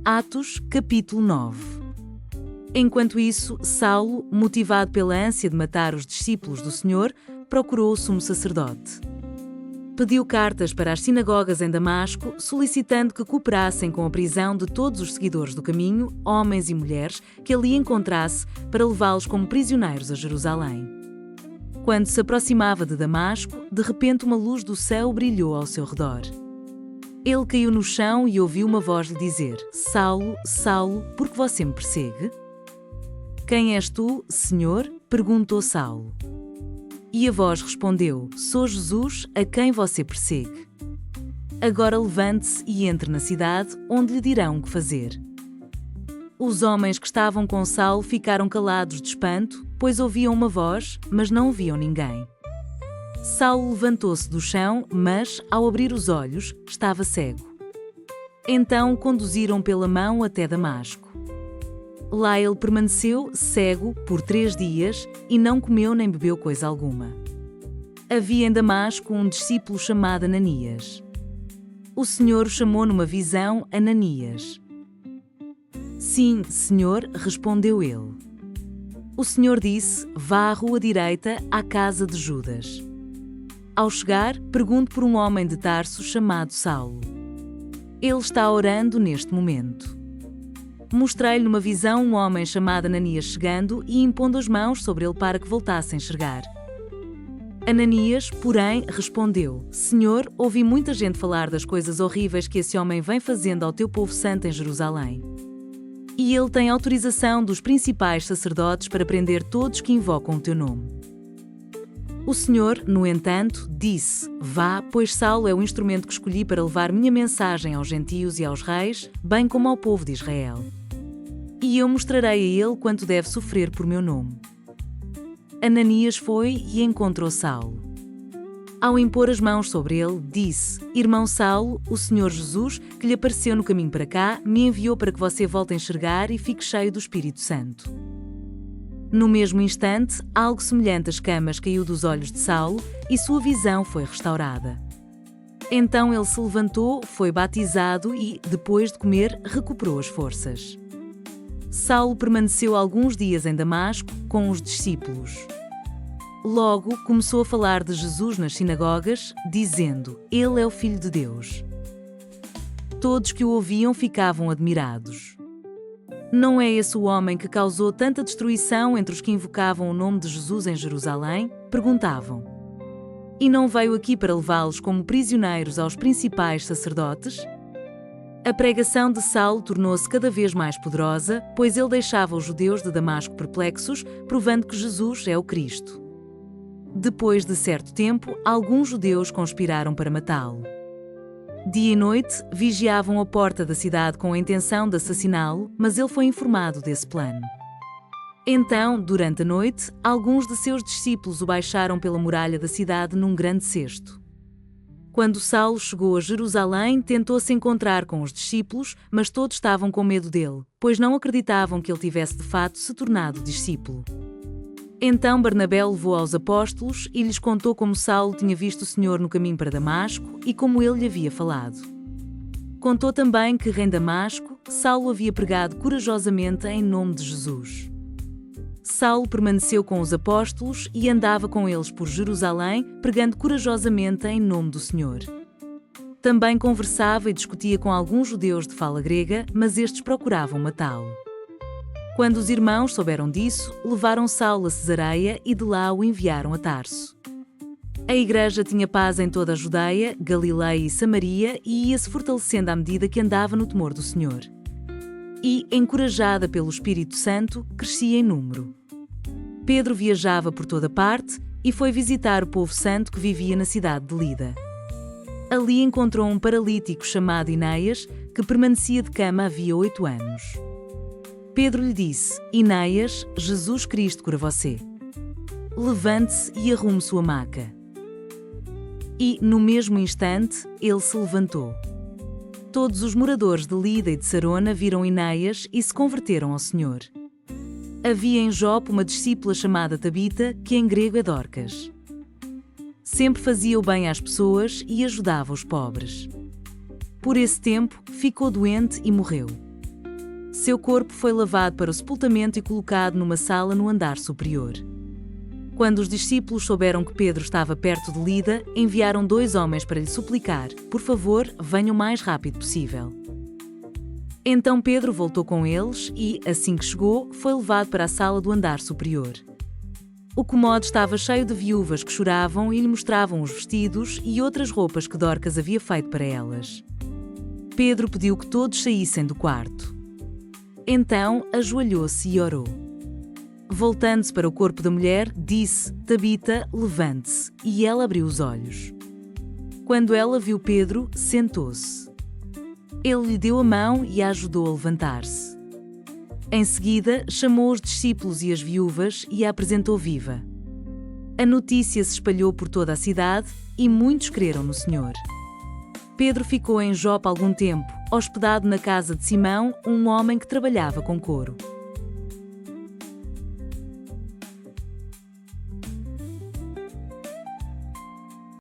Atos, capítulo 9. Enquanto isso, Saulo, motivado pela ânsia de matar os discípulos do Senhor, procurou o sumo sacerdote. Pediu cartas para as sinagogas em Damasco, solicitando que cooperassem com a prisão de todos os seguidores do caminho, homens e mulheres, que ali encontrasse, para levá-los como prisioneiros a Jerusalém. Quando se aproximava de Damasco, de repente uma luz do céu brilhou ao seu redor. Ele caiu no chão e ouviu uma voz lhe dizer: Saulo, Saulo, por que você me persegue? Quem és tu, Senhor? Perguntou Saulo. E a voz respondeu: Sou Jesus, a quem você persegue. Agora levante-se e entre na cidade, onde lhe dirão o que fazer. Os homens que estavam com Saulo ficaram calados de espanto, pois ouviam uma voz, mas não viam ninguém. Saulo levantou-se do chão, mas, ao abrir os olhos, estava cego. Então o conduziram pela mão até Damasco. Lá ele permaneceu, cego, por 3 dias, e não comeu nem bebeu coisa alguma. Havia em Damasco um discípulo chamado Ananias. O Senhor o chamou numa visão Ananias. Sim, Senhor, respondeu ele. O Senhor disse: Vá à rua direita, à casa de Judas. Ao chegar, pergunte por um homem de Tarso chamado Saulo. Ele está orando neste momento. Mostrei-lhe numa visão um homem chamado Ananias chegando e impondo as mãos sobre ele para que voltasse a enxergar. Ananias, porém, respondeu: Senhor, ouvi muita gente falar das coisas horríveis que esse homem vem fazendo ao teu povo santo em Jerusalém. E ele tem autorização dos principais sacerdotes para prender todos que invocam o teu nome. O Senhor, no entanto, disse: Vá, pois Saulo é o instrumento que escolhi para levar minha mensagem aos gentios e aos reis, bem como ao povo de Israel. E eu mostrarei a ele quanto deve sofrer por meu nome. Ananias foi e encontrou Saulo. Ao impor as mãos sobre ele, disse: Irmão Saulo, o Senhor Jesus, que lhe apareceu no caminho para cá, me enviou para que você volte a enxergar e fique cheio do Espírito Santo. No mesmo instante, algo semelhante a escamas caiu dos olhos de Saulo e sua visão foi restaurada. Então ele se levantou, foi batizado e, depois de comer, recuperou as forças. Saulo permaneceu alguns dias em Damasco com os discípulos. Logo começou a falar de Jesus nas sinagogas, dizendo: Ele é o Filho de Deus. Todos que o ouviam ficavam admirados. Não é esse o homem que causou tanta destruição entre os que invocavam o nome de Jesus em Jerusalém? Perguntavam. E não veio aqui para levá-los como prisioneiros aos principais sacerdotes? A pregação de Saulo tornou-se cada vez mais poderosa, pois ele deixava os judeus de Damasco perplexos, provando que Jesus é o Cristo. Depois de certo tempo, alguns judeus conspiraram para matá-lo. Dia e noite, vigiavam a porta da cidade com a intenção de assassiná-lo, mas ele foi informado desse plano. Então, durante a noite, alguns de seus discípulos o baixaram pela muralha da cidade num grande cesto. Quando Saulo chegou a Jerusalém, tentou se encontrar com os discípulos, mas todos estavam com medo dele, pois não acreditavam que ele tivesse de fato se tornado discípulo. Então Barnabé o levou aos apóstolos e lhes contou como Saulo tinha visto o Senhor no caminho para Damasco e como ele lhe havia falado. Contou também que, em Damasco, Saulo havia pregado corajosamente em nome de Jesus. Saulo permaneceu com os apóstolos e andava com eles por Jerusalém, pregando corajosamente em nome do Senhor. Também conversava e discutia com alguns judeus de fala grega, mas estes procuravam matá-lo. Quando os irmãos souberam disso, levaram Saulo a Cesareia e de lá o enviaram a Tarso. A igreja tinha paz em toda a Judeia, Galileia e Samaria e ia-se fortalecendo à medida que andava no temor do Senhor. E, encorajada pelo Espírito Santo, crescia em número. Pedro viajava por toda parte e foi visitar o povo santo que vivia na cidade de Lida. Ali encontrou um paralítico chamado Enéas, que permanecia de cama havia 8 anos. Pedro lhe disse: Enéas, Jesus Cristo cura você. Levante-se e arrume sua maca. E, no mesmo instante, ele se levantou. Todos os moradores de Lida e de Sarona viram Enéas e se converteram ao Senhor. Havia em Jope uma discípula chamada Tabita, que em grego é Dorcas. Sempre fazia o bem às pessoas e ajudava os pobres. Por esse tempo, ficou doente e morreu. Seu corpo foi levado para o sepultamento e colocado numa sala no andar superior. Quando os discípulos souberam que Pedro estava perto de Lida, enviaram 2 homens para lhe suplicar: por favor, venham o mais rápido possível. Então Pedro voltou com eles e, assim que chegou, foi levado para a sala do andar superior. O cômodo estava cheio de viúvas que choravam e lhe mostravam os vestidos e outras roupas que Dorcas havia feito para elas. Pedro pediu que todos saíssem do quarto. Então ajoelhou-se e orou. Voltando-se para o corpo da mulher, disse: Tabita, levante-se, e ela abriu os olhos. Quando ela viu Pedro, sentou-se. Ele lhe deu a mão e a ajudou a levantar-se. Em seguida, chamou os discípulos e as viúvas e a apresentou viva. A notícia se espalhou por toda a cidade e muitos creram no Senhor. Pedro ficou em Jope algum tempo, hospedado na casa de Simão, um homem que trabalhava com couro.